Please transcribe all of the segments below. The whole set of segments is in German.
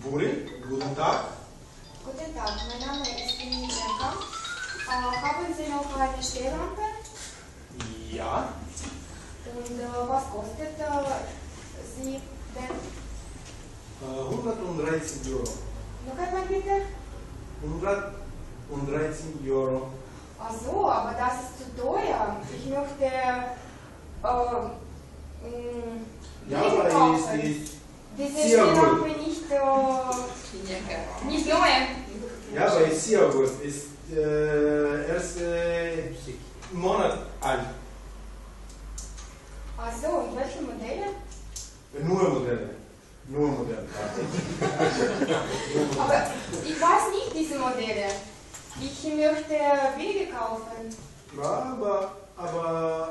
Buri, guten Tag. Guten Tag, mein Name ist Jenka. Haben Sie noch eine Stehlampe? Ja. Und was kostet sie denn? 113 Euro. Noch einmal bitte? 113 Euro. Ach so, aber das ist zu teuer. Ich möchte Ja, aber kaufen. ist Diese sehr gut. Stehlampe nicht neu. Ja, aber ist sehr gut. Ist erst Monat alt. Ach so, und welche Modelle? Nur Modelle. Nur Modelle. Aber ich weiß nicht diese Modelle. Ich möchte billige kaufen. Ja, aber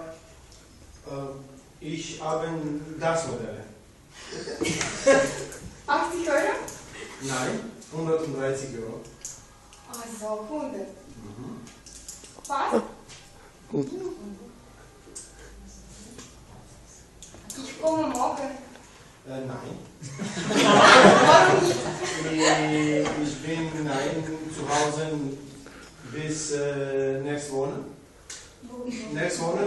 ich habe das Modell. 80 Euro? Nein, 130 Euro. Also 100. Was? Ich komme morgen. Nein. Warum nicht? Ich bin zu Hause bis nächste Woche. Nächste Woche?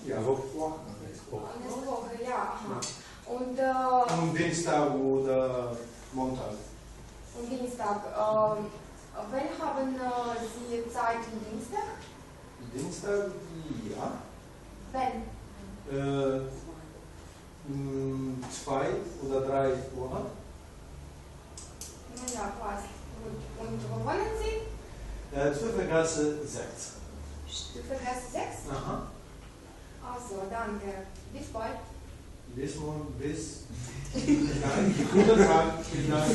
Ja, Woche. Nächste Woche, ja. Aha. Und Am Dienstag oder Montag. am Dienstag. Wann haben Sie Zeit am Dienstag? Dienstag, ja. Wann? 2 oder 3 Wochen. Ja, passt. Gut. Und wo wohnen Sie? Zwölfergasse 6. Stuttgart 6? Aha. Also, danke. Bis bald. Bis morgen, bis. Nein, guten Tag. Vielen Dank.